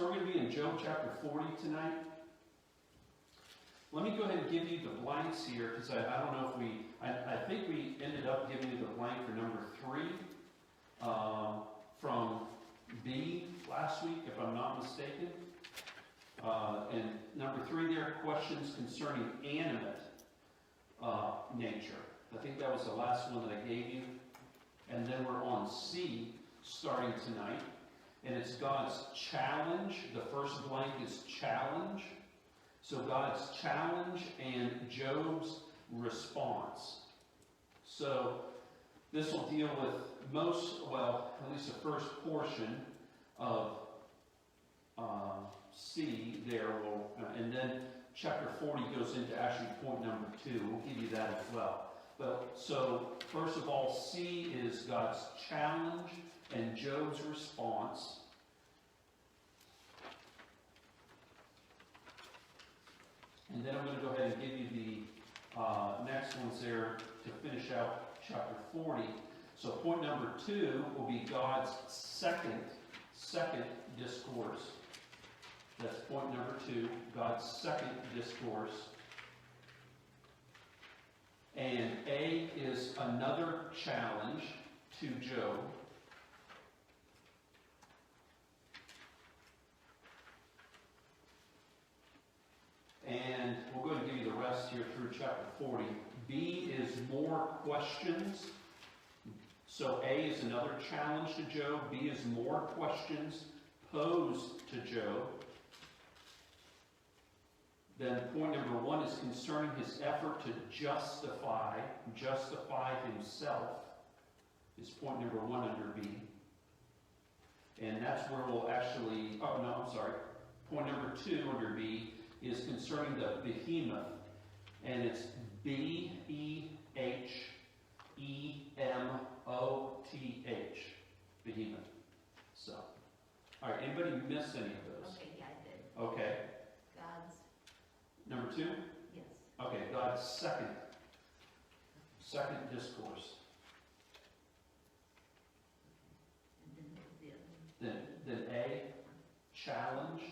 so we're going to be in Job chapter 40 tonight. Let me go ahead and give you the blanks here, because I don't know if I think we ended up giving you the blank for number 3 from B last week, if I'm not mistaken. And number 3 there, questions concerning animate nature. I think that was the last one that I gave you. And then we're on C, starting tonight. And it's God's challenge. The first blank is challenge. So God's challenge and Job's response. So this will deal with at least the first portion of C there. And then chapter 40 goes into actually point number 2. We'll give you that as well. But so first of all, C is God's challenge and Job's response. And then I'm going to go ahead and give you the next ones there to finish out chapter 40. So point number 2 will be God's second discourse. That's point number 2, God's second discourse. And A is another challenge to Job. And we'll go ahead and give you the rest here through chapter 40. B is more questions. So A is another challenge to Job. B is more questions posed to Job. Then point number 1 is concerning his effort to justify himself. Is point number 1 under B. And that's where we'll actually, point number 2 under B is concerning the behemoth. And it's B-E-H-E-M-O-T-H. Behemoth. So, all right, anybody miss any of those? Okay, yeah, I did. Okay. God's. Number 2? Yes. Okay, God's second discourse. And then the other. Then A, challenge.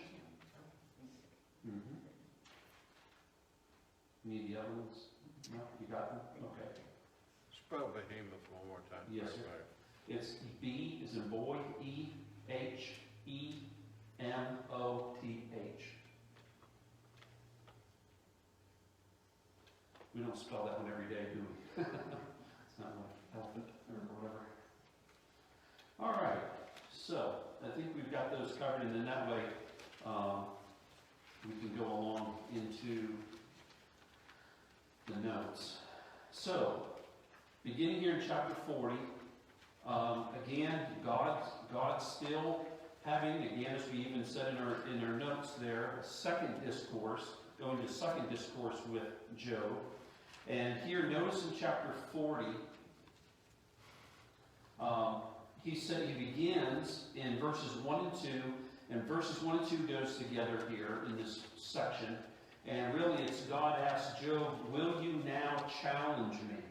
Need the other ones? No, you got them? Okay. Spell behemoth one more time. Yes, sir. It's B as in boy, E-H-E-M-O-T-H. We don't spell that one every day, do we? It's not like elephant or whatever. All right, so I think we've got those covered, and then that way we can go along into the notes. So, beginning here in chapter 40, again, God's still having, again, as we even said in our notes there, a second discourse, going to second discourse with Job. And here, notice in chapter 40, he begins in verses 1 and 2, and verses 1 and 2 goes together here in this section. And really, it's God asks Job, will you now challenge me?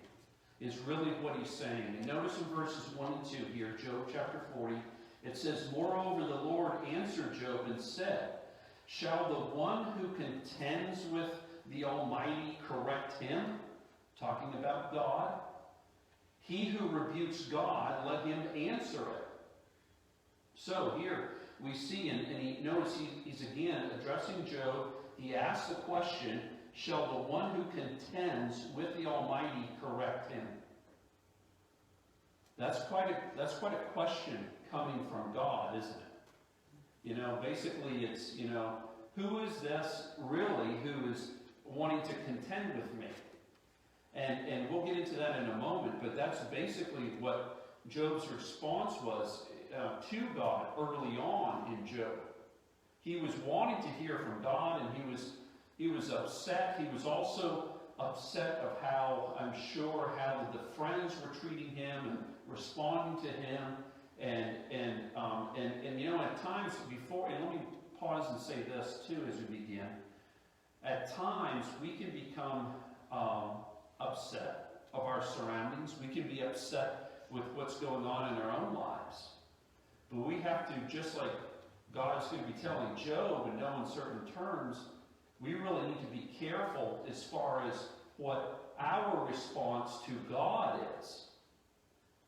Is really what he's saying. And notice in verses 1 and 2 here, Job chapter 40, it says, moreover, the Lord answered Job and said, shall the one who contends with the Almighty correct him? Talking about God. He who rebukes God, let him answer it. So here we see, and he notice he's again addressing Job. He asks the question, shall the one who contends with the Almighty correct him? That's quite a question coming from God, isn't it? You know, basically it's, you know, who is this really who is wanting to contend with me? And we'll get into that in a moment, but that's basically what Job's response was to God early on in Job. He was wanting to hear from God, and he was upset. He was also upset of how, I'm sure, how the friends were treating him and responding to him. And you know, at times before, and let me pause and say this too as we begin. At times we can become upset of our surroundings. We can be upset with what's going on in our own lives. But we have to, just like God's going to be telling Job in no uncertain terms, we really need to be careful as far as what our response to God is.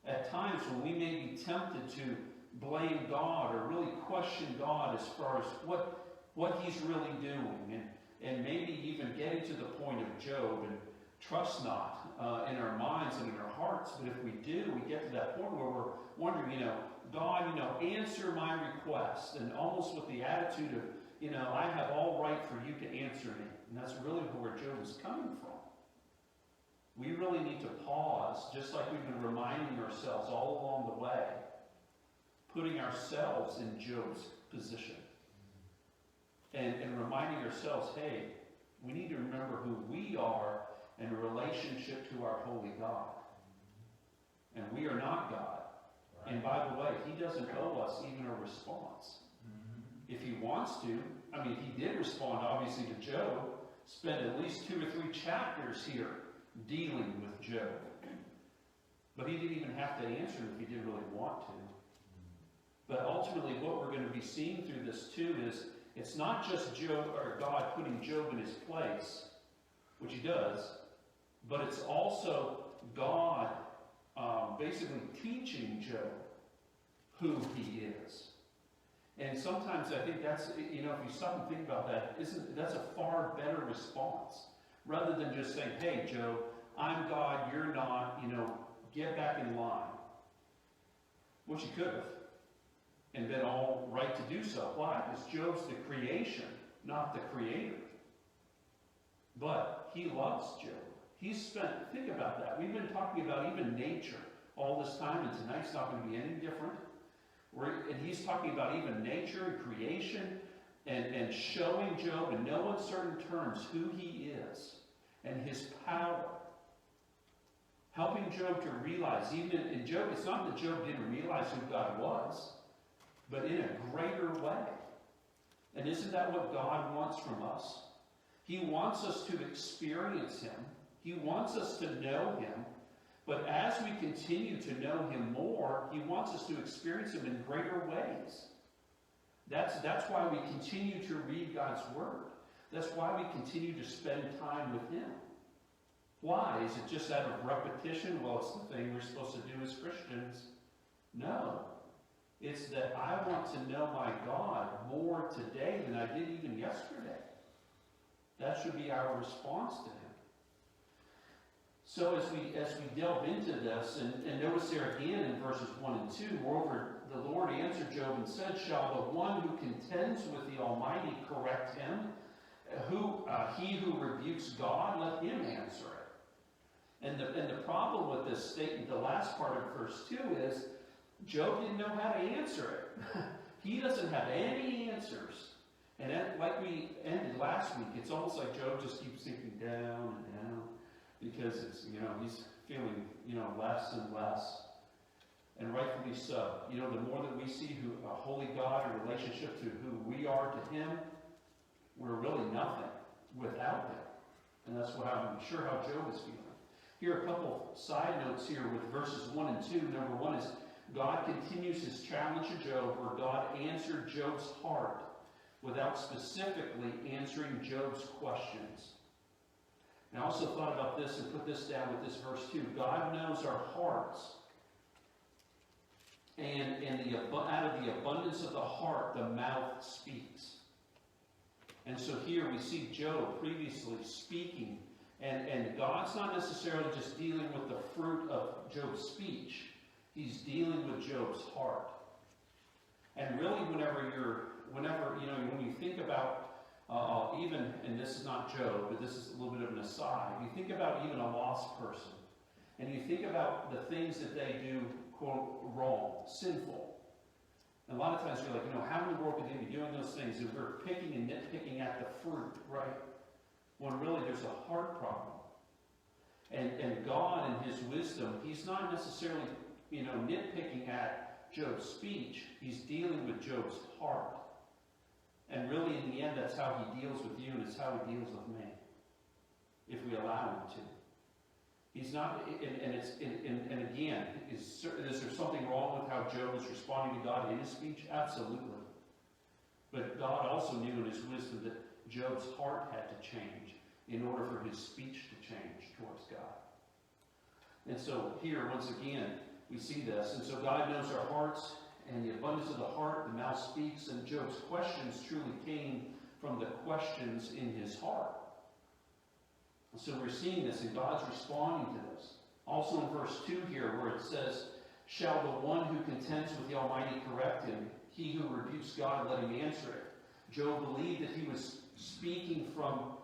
At times when we may be tempted to blame God or really question God as far as what he's really doing, and maybe even getting to the point of Job and trust not in our minds and in our hearts, but if we do, we get to that point where we're wondering, God, answer my request, and almost with the attitude of, I have all right for you to answer me. And that's really where Job is coming from. We really need to pause, just like we've been reminding ourselves all along the way, putting ourselves in Job's position. And reminding ourselves, hey, we need to remember who we are in relationship to our holy God. And we are not God. Right. And by the way, he doesn't owe us even a response. Mm-hmm. If he wants to, he did respond obviously to Job, spent at least 2 or 3 chapters here dealing with Job. But he didn't even have to answer him if he didn't really want to. But ultimately what we're going to be seeing through this too is it's not just Job or God putting Job in his place, which he does, but it's also God basically teaching Job who he is. And sometimes I think that's, if you stop and think about that, that's a far better response. Rather than just saying, hey, Job, I'm God, you're not, get back in line. Which he could have. And been all right to do so. Why? Because Job's the creation, not the creator. But he loves Job. Think about that. We've been talking about even nature all this time, and tonight's not going to be any different. And he's talking about even nature and creation, and showing Job in no uncertain terms who he is and his power. Helping Job to realize, even in Job, it's not that Job didn't realize who God was, but in a greater way. And isn't that what God wants from us? He wants us to experience him. He wants us to know him. But as we continue to know him more, he wants us to experience him in greater ways. That's why we continue to read God's word. That's why we continue to spend time with him. Why? Is it just out of repetition? Well, it's the thing we're supposed to do as Christians. No. It's that I want to know my God more today than I did even yesterday. That should be our response to him. So as we delve into this, and notice there again in verses 1 and 2, moreover, the Lord answered Job and said, shall the one who contends with the Almighty correct him? He who rebukes God, let him answer it. And the problem with this statement, the last part of verse 2 is, Job didn't know how to answer it. He doesn't have any answers. And like we ended last week, it's almost like Job just keeps sinking down and down because it's, he's feeling, less and less. And rightfully so. The more that we see a holy God in relationship to who we are to him, we're really nothing without him. And that's what I'm sure how Job is feeling. Here are a couple side notes here with verses 1 and 2. Number 1 is God continues his challenge to Job, where God answered Job's heart without specifically answering Job's questions. And I also thought about this and put this down with this verse too. God knows our hearts. And out of the abundance of the heart, the mouth speaks. And so here we see Job previously speaking. And God's not necessarily just dealing with the fruit of Job's speech. He's dealing with Job's heart. And really when you think about even, and this is not Job, but this is a little bit of an aside, you think about even a lost person, and you think about the things that they do, quote, wrong, sinful. And a lot of times you're like, how in the world could they be doing those things? And we're picking and nitpicking at the fruit, right? When really there's a heart problem. And God in his wisdom, he's not necessarily, nitpicking at Job's speech. He's dealing with Job's heart. And really, in the end, that's how he deals with you, and it's how he deals with me, if we allow him to. He's not, and again, is there something wrong with how Job is responding to God in his speech? Absolutely. But God also knew in his wisdom that Job's heart had to change in order for his speech to change towards God. And so here, once again, we see this. And so God knows our hearts, and the abundance of the heart, the mouth speaks, and Job's questions truly came from the questions in his heart. And so we're seeing this, and God's responding to this. Also in verse 2 here, where it says, "Shall the one who contends with the Almighty correct him? He who rebukes God, let him answer it." Job believed that he was speaking from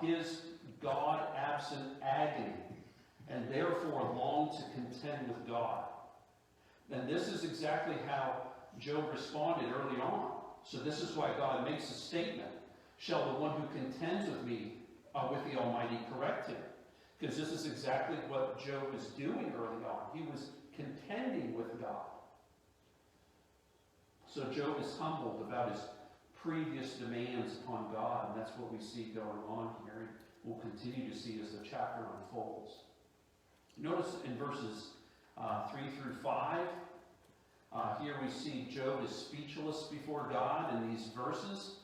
his God-absent agony, and therefore longed to contend with God. And this is exactly how Job responded early on. So this is why God makes a statement. "Shall the one who contends with me, with the Almighty, correct him?" Because this is exactly what Job was doing early on. He was contending with God. So Job is humbled about his previous demands upon God, and that's what we see going on here, and we'll continue to see as the chapter unfolds. Notice in verses 3 through 5, here we see Job is speechless before God in these verses.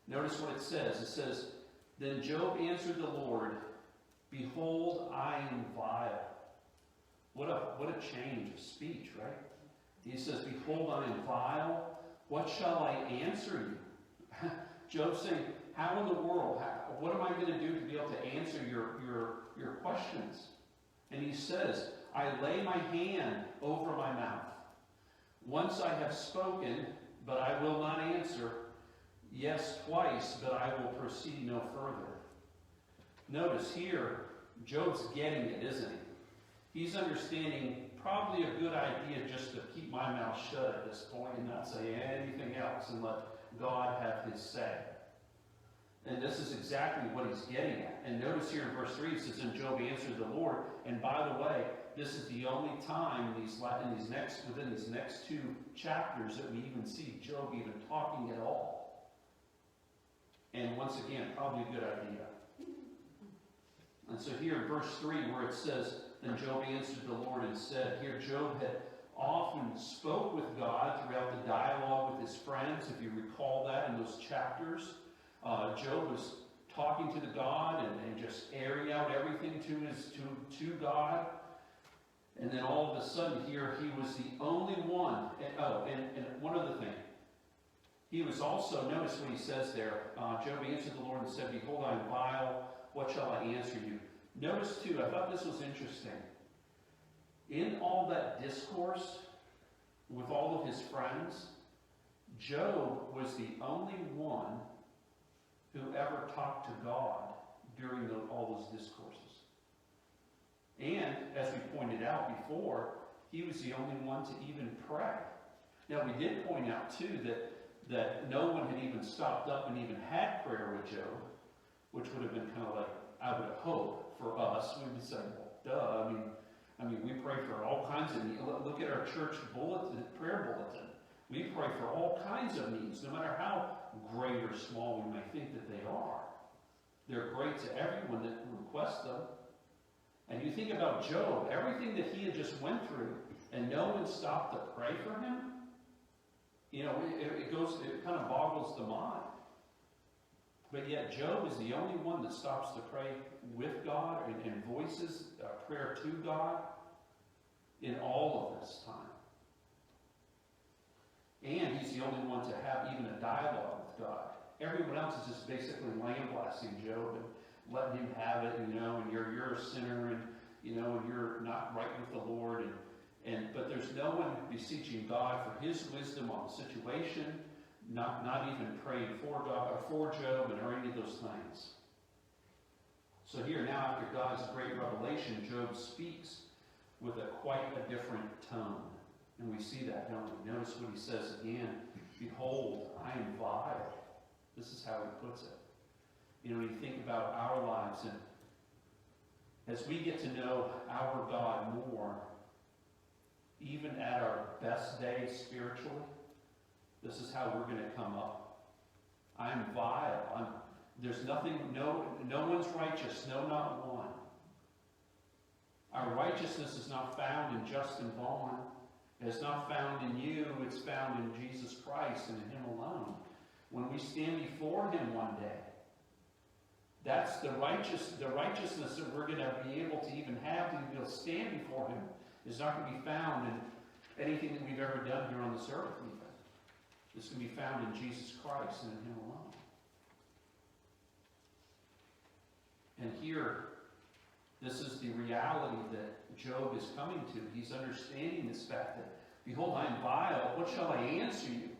Notice what it says. It says, "Then Job answered the Lord, 'Behold, I am vile.'" What a change of speech, right? He says, "Behold, I am vile. What shall I answer you?" Job's saying, how in the world, what am I going to do to be able to answer your questions? And he says, "I lay my hand over my mouth. Once I have spoken, but I will not answer. Yes, twice, but I will proceed no further." Notice here, Job's getting it, isn't he? He's understanding probably a good idea just to keep my mouth shut at this point and not say anything else and let God have his say. And this is exactly what he's getting at. And notice here in verse 3, it says, "And Job answered the Lord." And by the way, this is the only time within these next two chapters that we even see Job even talking at all. And once again, probably a good idea. And so here in verse 3, where it says, "Then Job answered the Lord and said," here Job had often spoke with God throughout the dialogue with his friends. If you recall that in those chapters, Job was talking to the God and just airing out everything to God. And then all of a sudden here, he was the only one. And one other thing. He was also, notice what he says there. Job answered the Lord and said, "Behold, I am vile. What shall I answer you?" Notice too, I thought this was interesting. In all that discourse with all of his friends, Job was the only one who ever talked to God during all those discourses. And, as we pointed out before, he was the only one to even pray. Now, we did point out, too, that no one had even stopped up and even had prayer with Job, which would have been kind of like, I would hope, for us. We would say, well, duh. I mean, we pray for all kinds of needs. Look at our church bulletin, prayer bulletin. We pray for all kinds of needs, no matter how great or small we may think that they are. They're great to everyone that requests them. And you think about Job, everything that he had just went through, and no one stopped to pray for him. You know, it kind of boggles the mind. But yet Job is the only one that stops to pray with God and voices prayer to God in all of this time. And he's the only one to have even a dialogue with God. Everyone else is just basically lambasting Job and letting him have it, and you're a sinner, and and you're not right with the Lord, but there's no one beseeching God for his wisdom on the situation, not even praying for God or for Job or any of those things. So here now, after God's great revelation, Job speaks with quite a different tone. And we see that, don't we? Notice what he says again. "Behold, I am vile." This is how he puts it. When you think about our lives, and as we get to know our God more, even at our best days spiritually, this is how we're going to come up. I am vile. There's nothing, no one's righteous, no, not one. Our righteousness is not found in Justin Vaughn. It's not found in you, it's found in Jesus Christ and in him alone. when we stand before him one day. That's the righteousness that we're going to be able to even have to be able to stand before him is not going to be found in anything that we've ever done here on this earth even. It's going to be found in Jesus Christ and in him alone. And here, this is the reality that Job is coming to. He's understanding this fact that, behold, I am vile. What shall I answer you?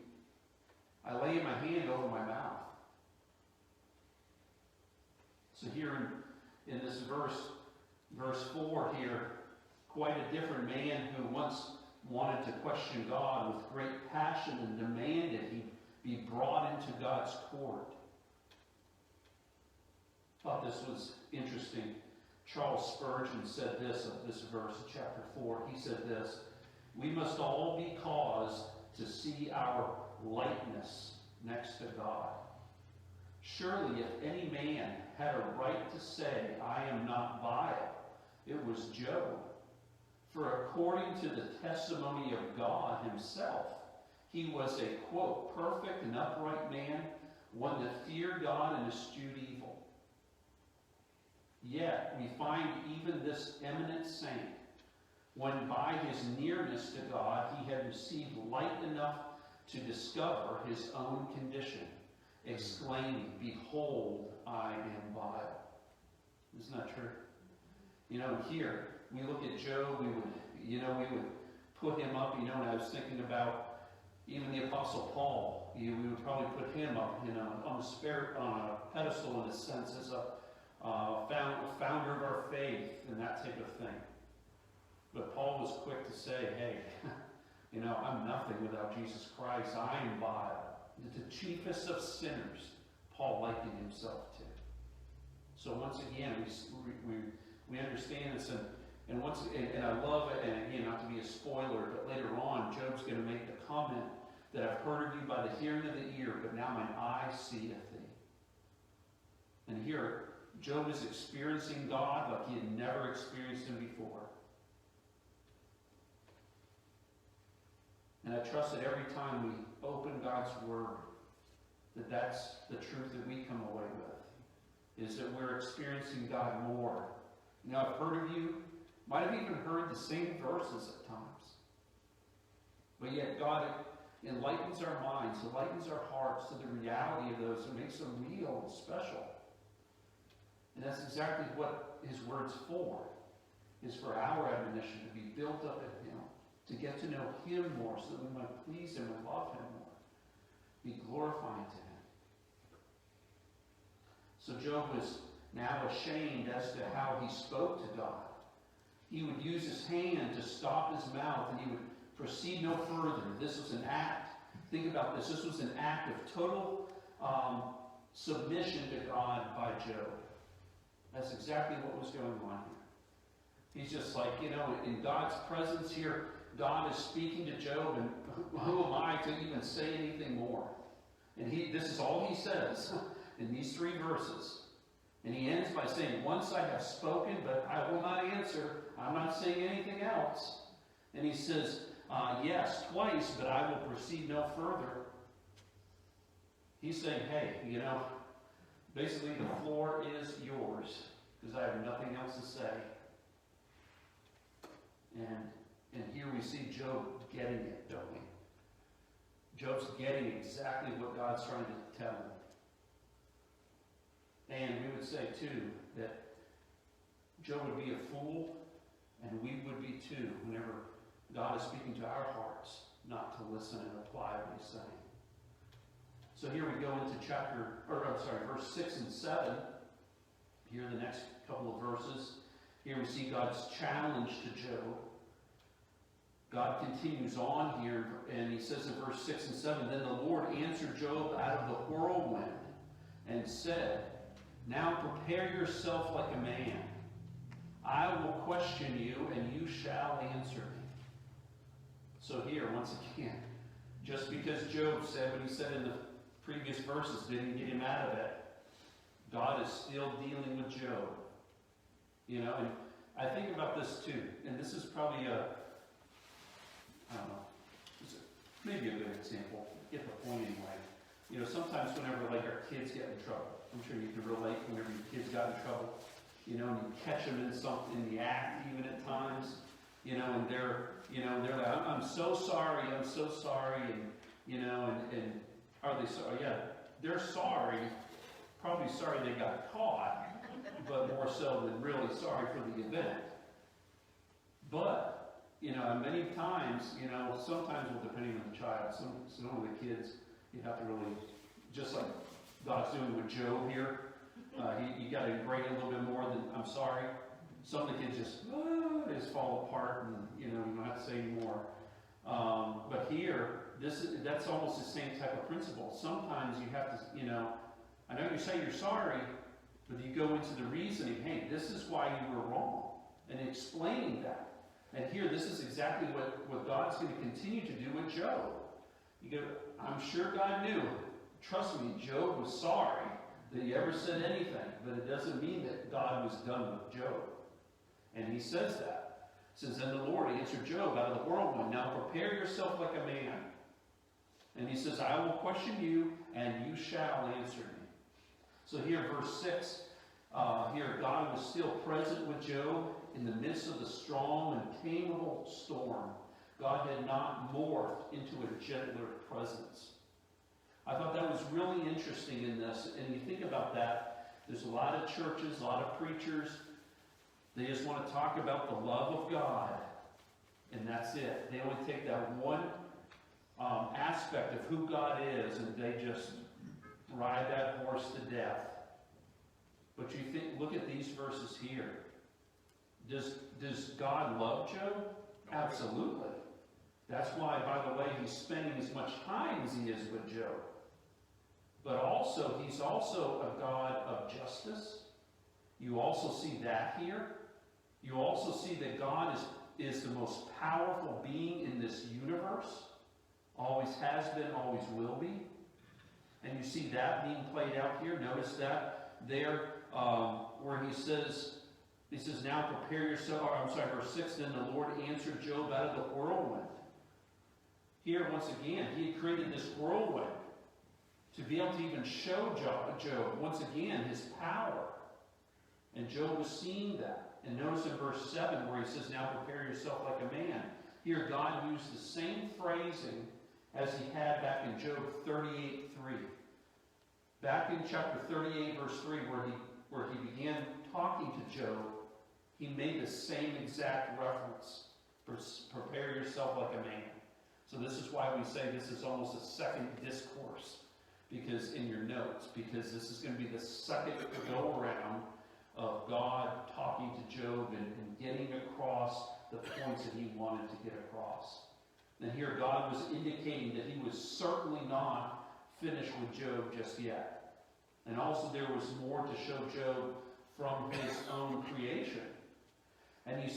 I lay my hand over my mouth. So here in this verse 4 here, quite a different man who once wanted to question God with great passion and demanded he be brought into God's court. Thought this was interesting. Charles Spurgeon said this of this verse, chapter 4. He said this, "We must all be caused to see our lightness next to God. Surely if any man had a right to say, I am not vile, it was Job. For according to the testimony of God himself, he was a, quote, perfect and upright man, one that feared God and eschewed evil. Yet we find even this eminent saint, when by his nearness to God he had received light enough to discover his own condition, exclaiming, behold, I am vile." Isn't that true? You know, here, we look at Job, we would put him up, and I was thinking about even the Apostle Paul. We would probably put him up, on a pedestal in a sense, as a founder of our faith and that type of thing. But Paul was quick to say, hey, I'm nothing without Jesus Christ. I am vile. The chiefest of sinners, Paul likened himself to. So once again, we understand this, and I love it, and again, not to be a spoiler, but later on, Job's going to make the comment that I've heard of you by the hearing of the ear, but now mine eye seeth thee. And here, Job is experiencing God like he had never experienced him before. And I trust that every time we open God's Word, that's the truth that we come away with, is that we're experiencing God more. I've heard of you, might have even heard the same verses at times. But yet God enlightens our minds, enlightens our hearts to the reality of those and makes them real and special. And that's exactly what his Word's for, is for our admonition to be built up in him, to get to know him more so that we might please him and love him more, be glorifying to him. So Job was now ashamed as to how he spoke to God. He would use his hand to stop his mouth, and he would proceed no further. This was an act. Think about this. This was an act of total submission to God by Job. That's exactly what was going on here. He's just like, in God's presence here, God is speaking to Job, and who am I to even say anything more? And this is all he says in these 3 verses. And he ends by saying, once I have spoken, but I will not answer. I'm not saying anything else. And he says, yes, twice, but I will proceed no further. He's saying, hey, basically the floor is yours, because I have nothing else to say. And here we see Job getting it, don't we? Job's getting exactly what God's trying to tell him. And we would say, too, that Job would be a fool, and we would be, too, whenever God is speaking to our hearts, not to listen and apply what he's saying. So here we go into verse 6 and 7. Here are the next couple of verses. Here we see God's challenge to Job. God continues on here, and he says in verse 6 and 7, Then the Lord answered Job out of the whirlwind, and said, Now prepare yourself like a man. I will question you, and you shall answer me. So here, once again, just because Job said what he said in the previous verses didn't get him out of it, God is still dealing with Job. And I think about this too, and this is probably maybe a good example. Get the point anyway. You know, sometimes whenever like our kids get in trouble, I'm sure you can relate whenever your kids got in trouble, you know, and you catch them in something, in the act even at times, you know, and they're like, I'm so sorry, and, you know, and are they sorry? Yeah, they're sorry, probably sorry they got caught, but more so than really sorry for the event. But, you know, many times, you know, sometimes, well, depending on the child, some of the kids, you have to really, just like God's doing with Job here, you got to grade a little bit more than I'm sorry. Some of the kids just fall apart, and you know, you don't have to say anymore. But here, that's almost the same type of principle. Sometimes you have to, you know, I know you say you're sorry, but you go into the reasoning. Hey, this is why you were wrong, and explaining that. And here, this is exactly what God's going to continue to do with Job. You go, I'm sure God knew. Trust me, Job was sorry that he ever said anything, but it doesn't mean that God was done with Job. And he says that. He says, then the Lord answered Job out of the whirlwind, now prepare yourself like a man. And he says, I will question you, and you shall answer me. So here, verse 6, here God was still present with Job in the midst of the strong and tameable storm. God had not morphed into a gentler presence. I thought that was really interesting in this. And you think about that, there's a lot of churches, a lot of preachers, they just want to talk about the love of God. And that's it. They only take that one aspect of who God is, and they just ride that horse to death. But you think, look at these verses here. Does God love Job? Absolutely. That's why, by the way, he's spending as much time as he is with Job. But also, he's also a God of justice. You also see that here. You also see that God is the most powerful being in this universe. Always has been, always will be. And you see that being played out here. Notice that there where he says, now prepare yourself. Verse 6, then the Lord answered Job out of the whirlwind. Here, once again, he had created this whirlwind to be able to even show Job, once again, his power. And Job was seeing that. And notice in verse 7 where he says, now prepare yourself like a man. Here, God used the same phrasing as he had back in Job 38:3. Back in chapter 38, verse 3, where he began talking to Job, he made the same exact reference. Prepare yourself like a man. So this is why we say this is almost a second discourse, because in your notes, because this is going to be the second go-around of God talking to Job and getting across the points that he wanted to get across. And here God was indicating that he was certainly not finished with Job just yet. And also there was more to show Job from his own creation. And you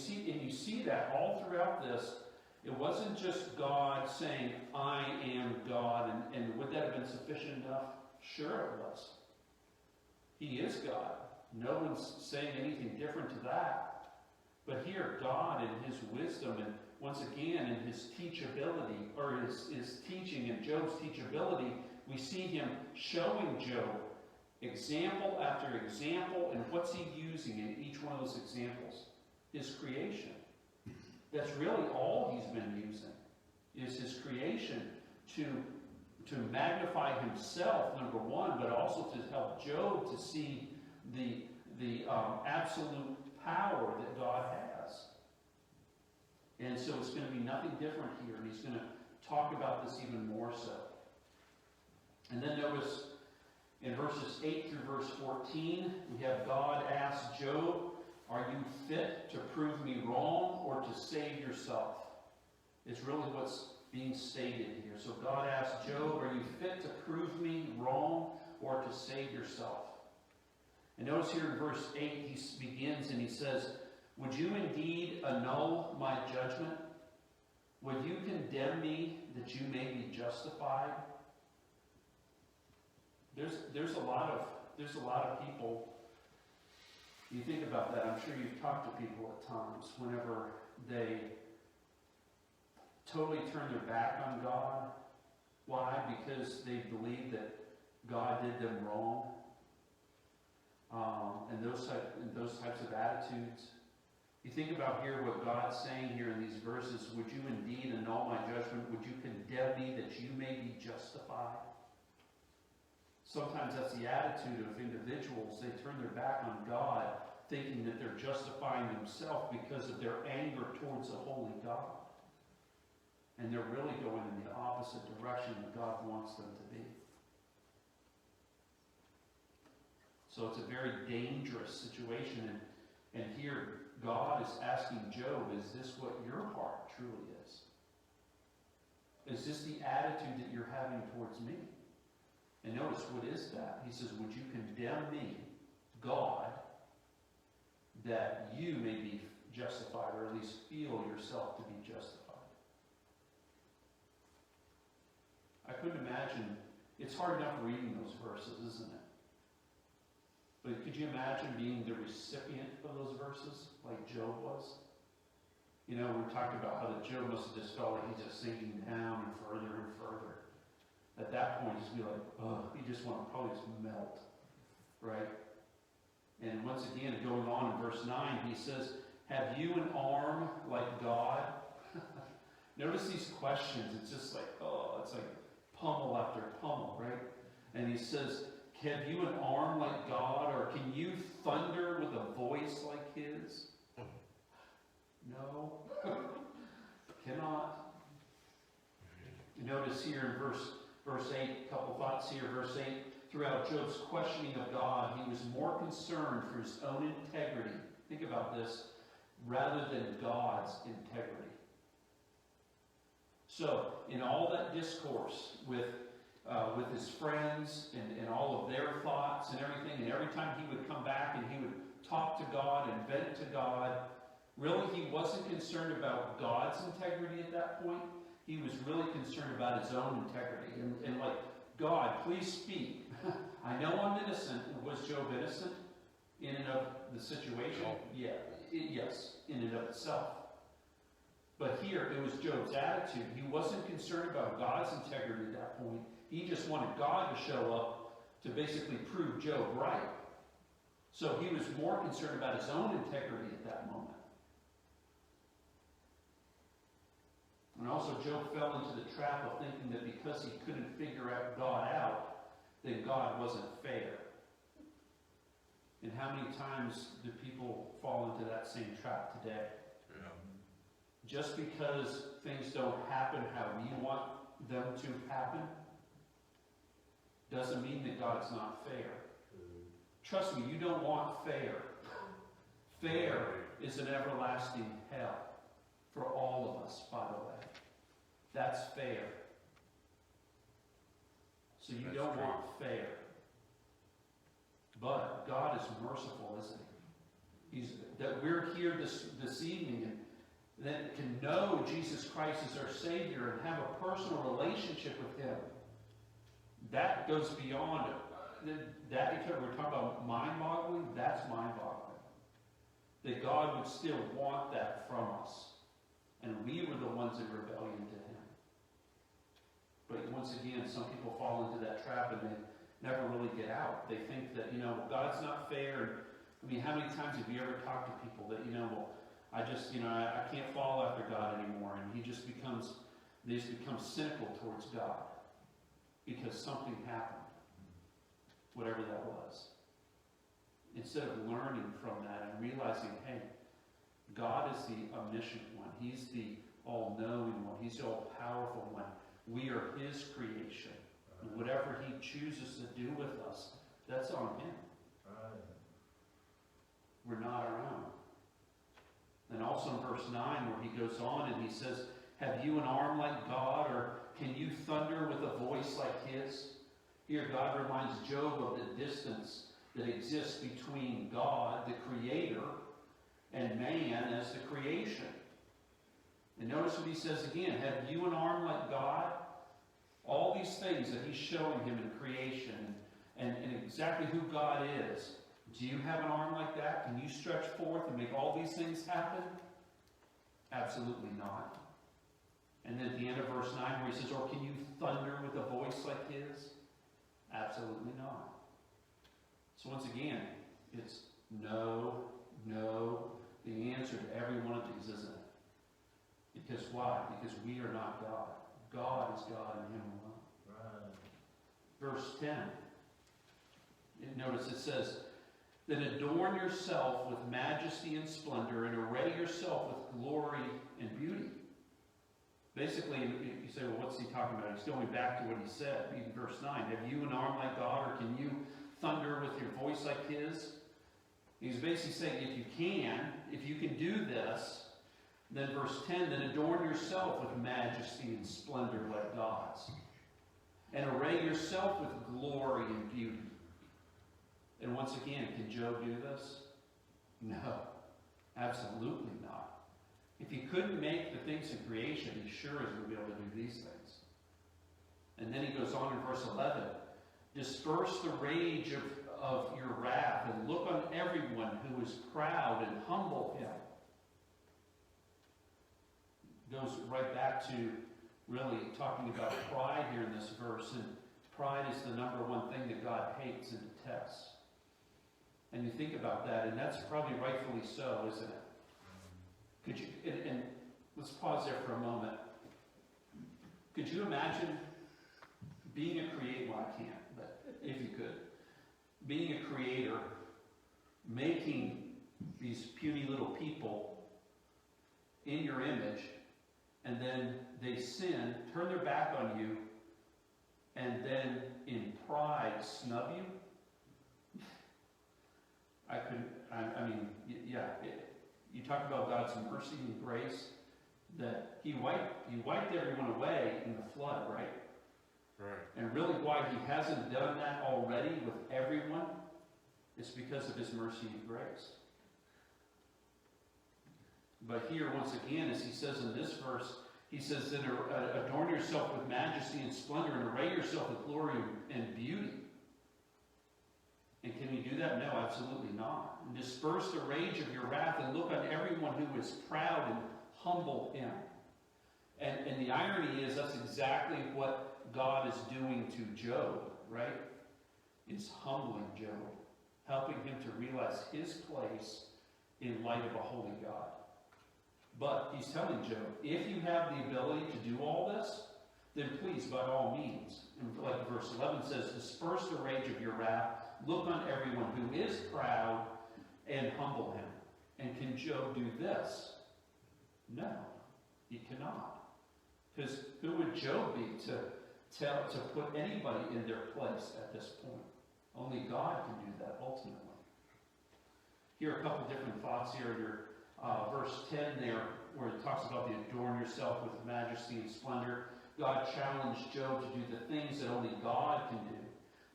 see that all throughout this. It wasn't just God saying, I am God, and would that have been sufficient enough? Sure it was. He is God. No one's saying anything different to that. But here, God in his wisdom, and once again in his teachability, or his teaching and Job's teachability, we see him showing Job example after example, and what's he using in each one of those examples? His creation. That's really all he's been using, is his creation to magnify himself, number one, but also to help Job to see the absolute power that God has. And so it's going to be nothing different here, and he's going to talk about this even more so. And then notice in verses 8 through verse 14, we have God ask Job, are you fit to prove me wrong or to save yourself? It's really what's being stated here. So God asked Job, are you fit to prove me wrong or to save yourself? And notice here in verse 8, he begins and he says, would you indeed annul my judgment? Would you condemn me that you may be justified? There's a lot of people. You think about that. I'm sure you've talked to people at times whenever they totally turn their back on God Why? Because they believed that God did them wrong. And those types of attitudes. You think about here what God's saying here in these verses. Would you indeed annul my judgment? Would you condemn me that you may be justified? Sometimes that's the attitude of individuals. They turn their back on God, thinking that they're justifying themselves because of their anger towards the holy God. And they're really going in the opposite direction that God wants them to be. So it's a very dangerous situation. And here, God is asking Job, is this what your heart truly is? Is this the attitude that you're having towards me? And notice, what is that? He says, would you condemn me, God, that you may be justified, or at least feel yourself to be justified? I couldn't imagine, it's hard enough reading those verses, isn't it? But could you imagine being the recipient of those verses, like Job was? You know, we talked about how that Job must have just felt like he's just sinking down and further and further. At that point, he'd be like, oh, he just want to probably just melt, right? And once again, going on in verse 9, he says, have you an arm like God? Notice these questions. It's just like, oh, it's like pummel after pummel, right? And he says, have you an arm like God, or can you thunder with a voice like his? No. Cannot. Notice here in verse 8, a couple thoughts here. Verse 8, throughout Job's questioning of God, he was more concerned for his own integrity. Think about this. Rather than God's integrity. So, in all that discourse with his friends and all of their thoughts and everything, and every time he would come back and he would talk to God and vent to God, really he wasn't concerned about God's integrity at that point. He was really concerned about his own integrity. And like, God, please speak. I know I'm innocent. Was Job innocent in and of the situation? Yeah. Yes, in and of itself. But here, it was Job's attitude. He wasn't concerned about God's integrity at that point. He just wanted God to show up to basically prove Job right. So he was more concerned about his own integrity at that moment. And also, Job fell into the trap of thinking that because he couldn't figure God out, then God wasn't fair. And how many times do people fall into that same trap today? Yeah. Just because things don't happen how we want them to happen doesn't mean that God's not fair. Trust me, you don't want fair. Fair is an everlasting hell for all of us, by the way. That's fair. So you don't want fair. But God is merciful, isn't he? That we're here this evening and that can know Jesus Christ as our Savior and have a personal relationship with him. That goes beyond that. Because we're talking about mind-boggling, that's mind-boggling. That God would still want that from us. And we were the ones in rebellion to him. But once again, some people fall into that trap and they never really get out. They think that, God's not fair. I mean, how many times have you ever talked to people that, I can't follow after God anymore, and they just become cynical towards God because something happened, whatever that was. Instead of learning from that and realizing, hey, God is the omniscient one. He's the all-knowing one. He's the all-powerful one. We are his creation. And whatever he chooses to do with us, that's on him. We're not our own. And also in verse 9 where he goes on and he says, have you an arm like God, or can you thunder with a voice like his? Here God reminds Job of the distance that exists between God, the creator, and man as the creation. And notice what he says again, have you an arm like God? All these things that he's showing him in creation and exactly who God is. Do you have an arm like that? Can you stretch forth and make all these things happen? Absolutely not. And then at the end of verse 9 where he says, or can you thunder with a voice like his? Absolutely not. So once again, it's no, no, the answer to every one of these, isn't it? Because why? Because we are not God. God is God and him alone. Right. Verse 10. Notice it says, then adorn yourself with majesty and splendor and array yourself with glory and beauty. Basically, you say, well, what's he talking about? He's going back to what he said in verse 9. Have you an arm like God, or can you thunder with your voice like his? He's basically saying, if you can do this, then verse 10, then adorn yourself with majesty and splendor like God's. And array yourself with glory and beauty. And once again, can Job do this? No, absolutely not. If he couldn't make the things in creation, he sure is going to be able to do these things. And then he goes on in verse 11. Disperse the rage of your wrath and look on everyone who is proud and humble him. Goes right back to really talking about pride here in this verse. And pride is the number one thing that God hates and detests. And you think about that, and that's probably rightfully so, isn't it? Could you, and let's pause there for a moment. Could you imagine being a creator? Well, I can't, but if you could. Being a creator, making these puny little people in your image, and then they sin, turn their back on you, and then in pride snub you? You talk about God's mercy and grace, that he wiped everyone away in the flood, right? Right. And really why he hasn't done that already with everyone is because of his mercy and grace. But here, once again, as he says in this verse, he says, then adorn yourself with majesty and splendor and array yourself with glory and beauty. And can we do that? No, absolutely not. And disperse the rage of your wrath and look on everyone who is proud and humble him. And the irony is that's exactly what God is doing to Job, right? Is humbling Job, helping him to realize his place in light of a holy God. But he's telling Job, if you have the ability to do all this, then please, by all means. And like verse 11 says, disperse the rage of your wrath, look on everyone who is proud, and humble him. And can Job do this? No, he cannot. Because who would Job be to put anybody in their place at this point? Only God can do that ultimately. Here are a couple different thoughts here. Verse 10 there, where it talks about the adorn yourself with majesty and splendor. God challenged Job to do the things that only God can do.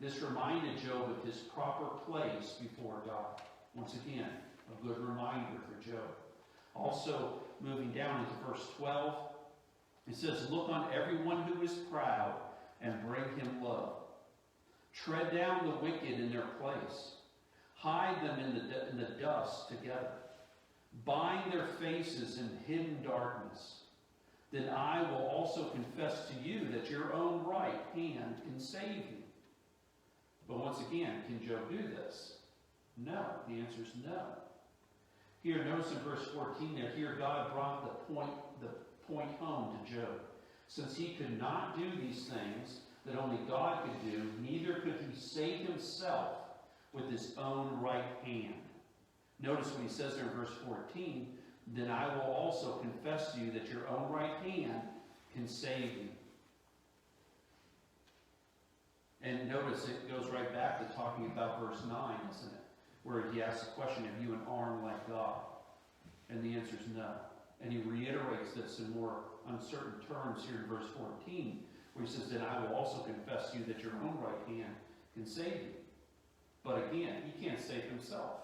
This reminded Job of his proper place before God. Once again, a good reminder for Job. Also, moving down into verse 12, it says, look on everyone who is proud and bring him low. Tread down the wicked in their place. Hide them in the dust together. Bind their faces in hidden darkness. Then I will also confess to you that your own right hand can save you. But once again, can Job do this? No. The answer is no. Here, notice in verse 14 there, here God brought the point home to Job. Since he could not do these things that only God could do, neither could he save himself with his own right hand. Notice what he says there in verse 14, then I will also confess to you that your own right hand can save you. And notice it goes right back to talking about verse 9, isn't it? Where he asks the question, have you an arm like God? And the answer is no. And he reiterates this in more uncertain terms here in verse 14, where he says, then I will also confess to you that your own right hand can save you. But again, he can't save himself.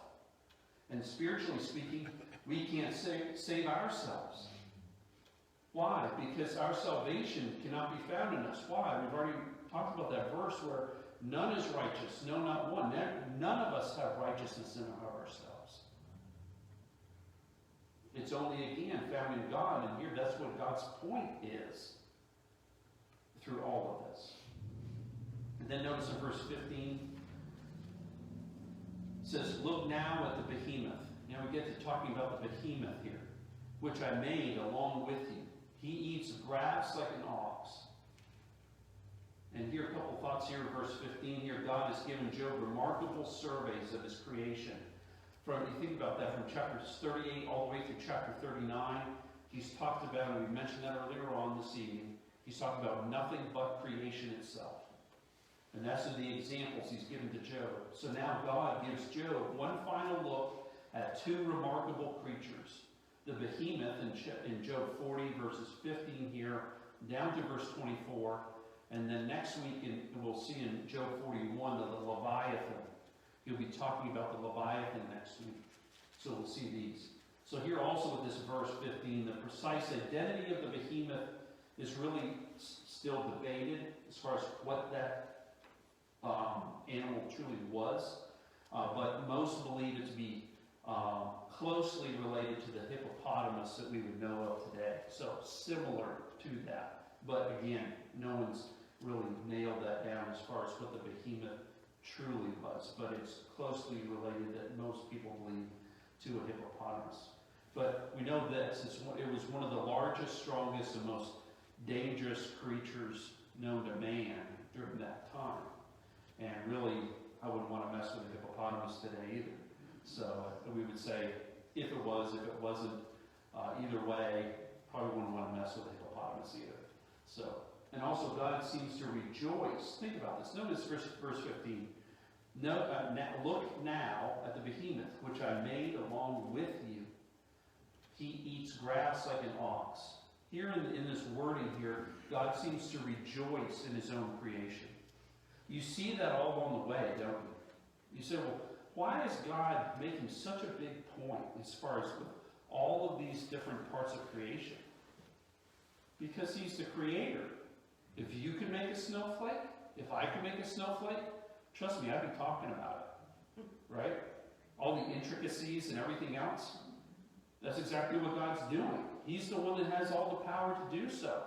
And spiritually speaking, we can't save ourselves. Why? Because our salvation cannot be found in us. Why? We've already talked about that verse where none is righteous, no, not one. None of us have righteousness in and of ourselves. It's only, again, found in God, and here that's what God's point is through all of this. And then notice in verse 15, it says, look now at the behemoth. Now we get to talking about the behemoth here, which I made along with you. He eats grass like an ox. And here, a couple thoughts here in verse 15. Here, God has given Job remarkable surveys of his creation. From, you think about that, from chapter 38 all the way through chapter 39, he's talked about, and we mentioned that earlier on this evening, he's talking about nothing but creation itself. And that's the examples he's given to Job. So now God gives Job one final look at two remarkable creatures. The behemoth in Job 40, verses 15 here, down to verse 24. And then next week, we'll see in Job 41, the Leviathan. He'll be talking about the Leviathan next week. So we'll see these. So here also with this verse 15, the precise identity of the behemoth is really still debated as far as what that animal truly was. But most believe it to be closely related to the hippopotamus that we would know of today. So similar to that. But again, no one's really nailed that down as far as what the behemoth truly was. But it's closely related that most people believe to a hippopotamus. But we know this. It was one of the largest, strongest, and most dangerous creatures known to man during that time. And really, I wouldn't want to mess with a hippopotamus today either. So we would say, if it wasn't, either way, probably wouldn't want to mess with a hippopotamus either. So, and also God seems to rejoice. Think about this. Notice verse 15. Look now at the behemoth, which I made along with you. He eats grass like an ox. Here in this wording here, God seems to rejoice in his own creation. You see that all along the way, don't you? You say, well, why is God making such a big point as far as with all of these different parts of creation? Because he's the creator. If you can make a snowflake, if I can make a snowflake, trust me, I'd be talking about it. Right? All the intricacies and everything else. That's exactly what God's doing. He's the one that has all the power to do so.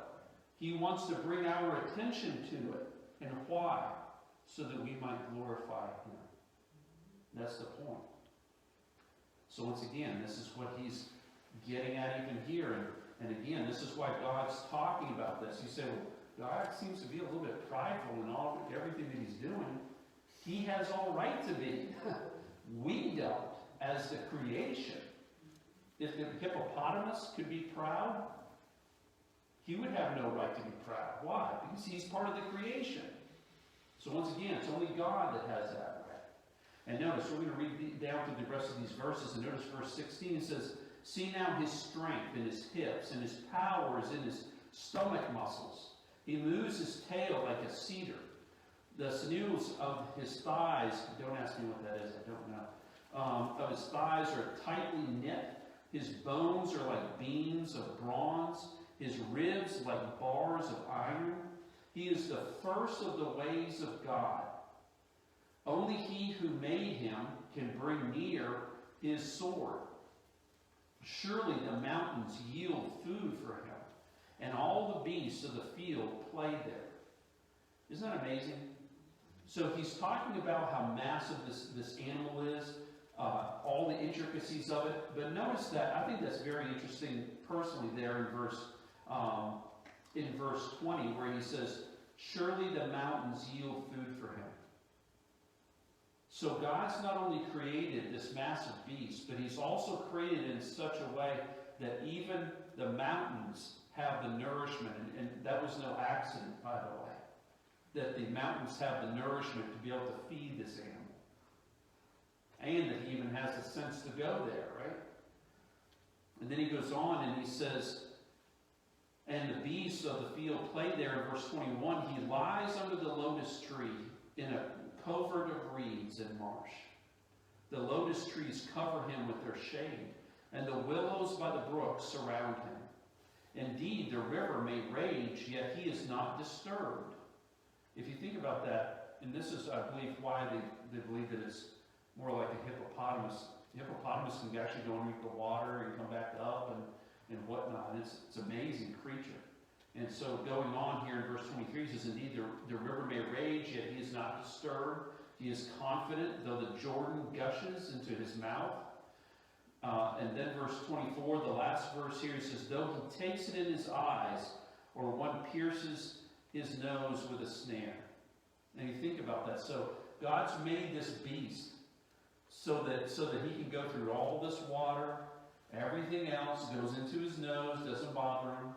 He wants to bring our attention to it. And why? So that we might glorify him. That's the point. So once again, this is what he's getting at even here. And again, this is why God's talking about this. You say, well, God seems to be a little bit prideful in everything that he's doing. He has all right to be. We don't, as the creation. If the hippopotamus could be proud, he would have no right to be proud. Why? Because he's part of the creation. So once again, it's only God that has that right. And notice, we're going to read down through the rest of these verses, and notice verse 16, it says, see now his strength in his hips, and his power is in his stomach muscles. He moves his tail like a cedar. The sinews of his thighs, don't ask me what that is, I don't know, of his thighs are tightly knit. His bones are like beams of bronze, his ribs like bars of iron. He is the first of the ways of God. Only he who made him can bring near his sword. Surely the mountains yield food for him, and all the beasts of the field play there. Isn't that amazing? So he's talking about how massive this animal is, all the intricacies of it. But notice that, I think that's very interesting personally there in verse 20, where he says, surely the mountains yield food for him. So God's not only created this massive beast, but he's also created in such a way that even the mountains have the nourishment, and that was no accident, by the way, that the mountains have the nourishment to be able to feed this animal. And that he even has the sense to go there, right? And then he goes on and he says, and the beasts of the field play there in verse 21. He lies under the lotus tree in a covert of reeds and marsh. The lotus trees cover him with their shade, and the willows by the brook surround him. Indeed, the river may rage, yet he is not disturbed. If you think about that, and this is, I believe, why they believe that it's more like a hippopotamus hippopotamus can actually go underneath the water and come back up and whatnot. And it's an amazing creature. And so going on here in verse 23, he says, indeed, the river may rage, yet he is not disturbed. He is confident, though the Jordan gushes into his mouth. And then verse 24, the last verse here, he says, though he takes it in his eyes, or one pierces his nose with a snare. And you think about that. So God's made this beast so that he can go through all this water, everything else goes into his nose, doesn't bother him.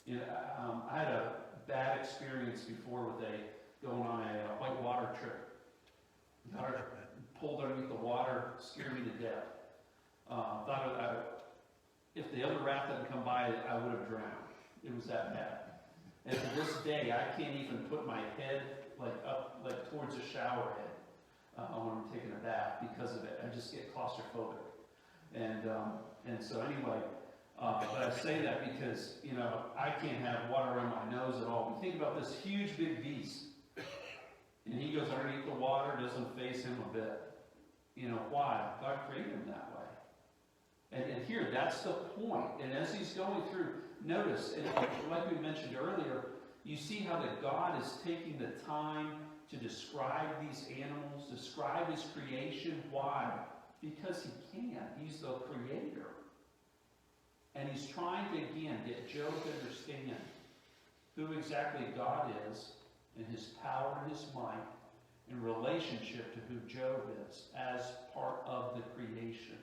You know, I had a bad experience before with going on a whitewater trip. Got her pulled underneath the water, scared me to death. If the other raft hadn't come by, I would have drowned. It was that bad. And to this day, I can't even put my head up towards a shower head when I'm taking a bath because of it. I just get claustrophobic. And so anyway, but I say that because, you know, I can't have water around my nose at all. We think about this huge big beast, and he goes underneath the water, doesn't face him a bit. You know, why? God created him that way. And here, that's the point. And as he's going through, notice, and like we mentioned earlier, you see how that God is taking the time to describe these animals, describe his creation. Why? Because he can. He's the creator. And he's trying to, again, get Job to understand who exactly God is and his power and his might in relationship to who Job is as part of the creation.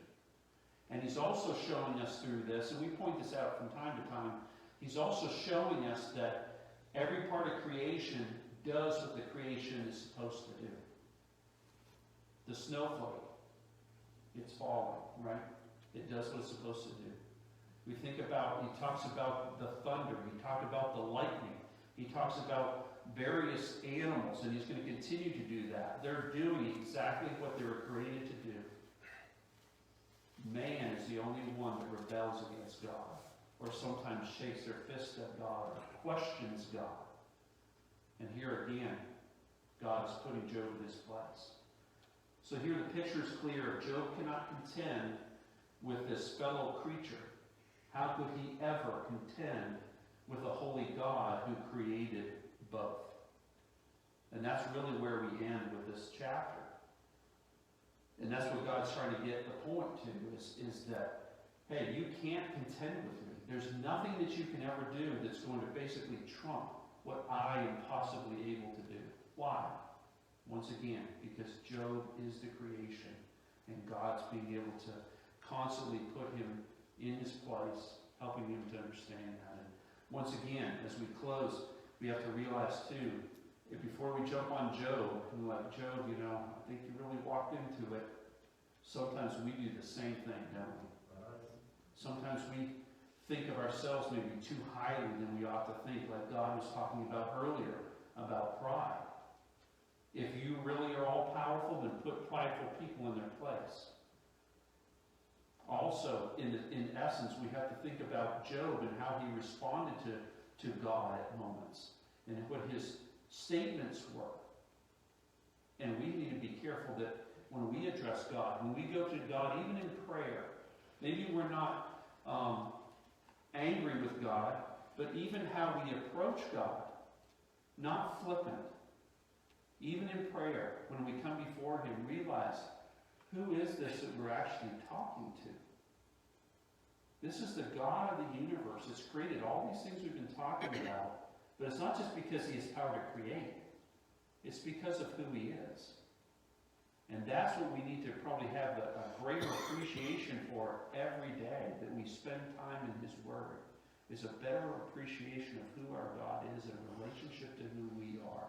And he's also showing us through this, and we point this out from time to time, he's also showing us that every part of creation does what the creation is supposed to do. The snowflake, it's falling, right? It does what it's supposed to do. We think about, he talks about the thunder, he talked about the lightning, he talks about various animals, and he's going to continue to do that. They're doing exactly what they were created to do. Man is the only one that rebels against God, or sometimes shakes their fist at God, or questions God. And here again, God is putting Job in his place. So here the picture is clear. Job cannot contend with this fellow creature. How could he ever contend with a holy God who created both? And that's really where we end with this chapter. And that's what God's trying to get the point to, is that, hey, you can't contend with me. There's nothing that you can ever do that's going to basically trump what I am possibly able to do. Why? Once again, because Job is the creation, and God's being able to constantly put him in his place, helping him to understand that. And once again, as we close, we have to realize too, before we jump on Job, and like, Job, you know, I think you really walked into it. Sometimes we do the same thing, don't we? Sometimes we think of ourselves maybe too highly than we ought to think, like God was talking about earlier, about pride. If you really are all powerful, then put prideful people in their place. Also, in essence, we have to think about Job and how he responded to God at moments, and what his statements were. And we need to be careful that when we address God, when we go to God, even in prayer, maybe we're not angry with God, but even how we approach God, not flippant. Even in prayer, when we come before him, realize, who is this that we're actually talking to? This is the God of the universe that's created all these things we've been talking about. But it's not just because he has power to create. It's because of who he is. And that's what we need to probably have a greater appreciation for every day, that we spend time in his word, is a better appreciation of who our God is in relationship to who we are.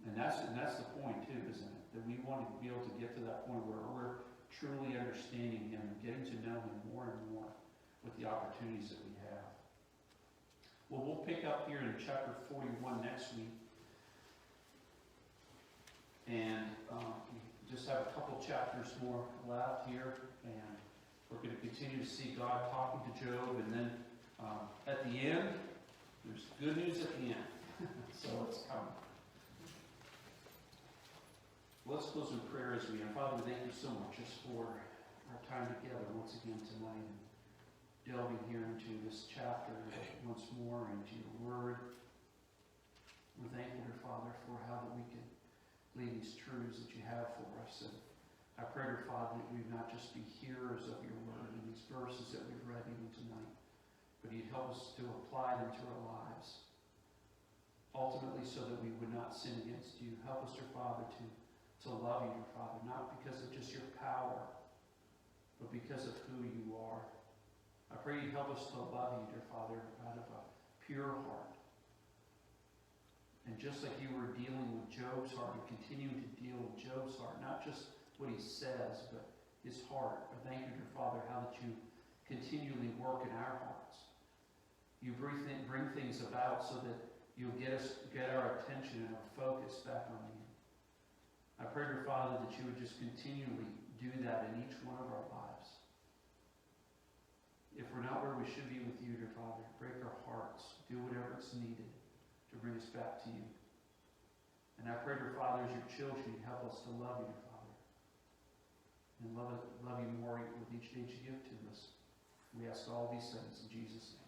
And that's the point too, isn't it? That we want to be able to get to that point where we're truly understanding him and getting to know him more and more with the opportunities that we have. Well, we'll pick up here in chapter 41 next week. And we just have a couple chapters more left here. And we're going to continue to see God talking to Job. And then at the end, there's good news at the end. So it's coming. Let's let's close in prayer as we end. Father, we thank you so much just for our time together once again tonight, and delving here into this chapter once more, into your word. We're thankful, dear Father, for how that we can glean these truths that you have for us. And I pray, dear Father, that we would not just be hearers of your word and these verses that we've read even tonight, but you'd help us to apply them to our lives, ultimately so that we would not sin against you. Help us, dear Father, to love you, dear Father, not because of just your power, but because of who you are. I pray you help us to love you, dear Father, out of a pure heart. And just like you were dealing with Job's heart, and continuing to deal with Job's heart, not just what he says, but his heart. I thank you, dear Father, how that you continually work in our hearts. You bring things about so that you'll get our attention and our focus back on you. I pray, dear Father, that you would just continually do that in each one of our lives. If we're not where we should be with you, dear Father, break our hearts. Do whatever is needed to bring us back to you. And I pray, dear Father, as your children, you help us to love you, dear Father. And love you more with each day that you give to us. We ask all these things in Jesus' name.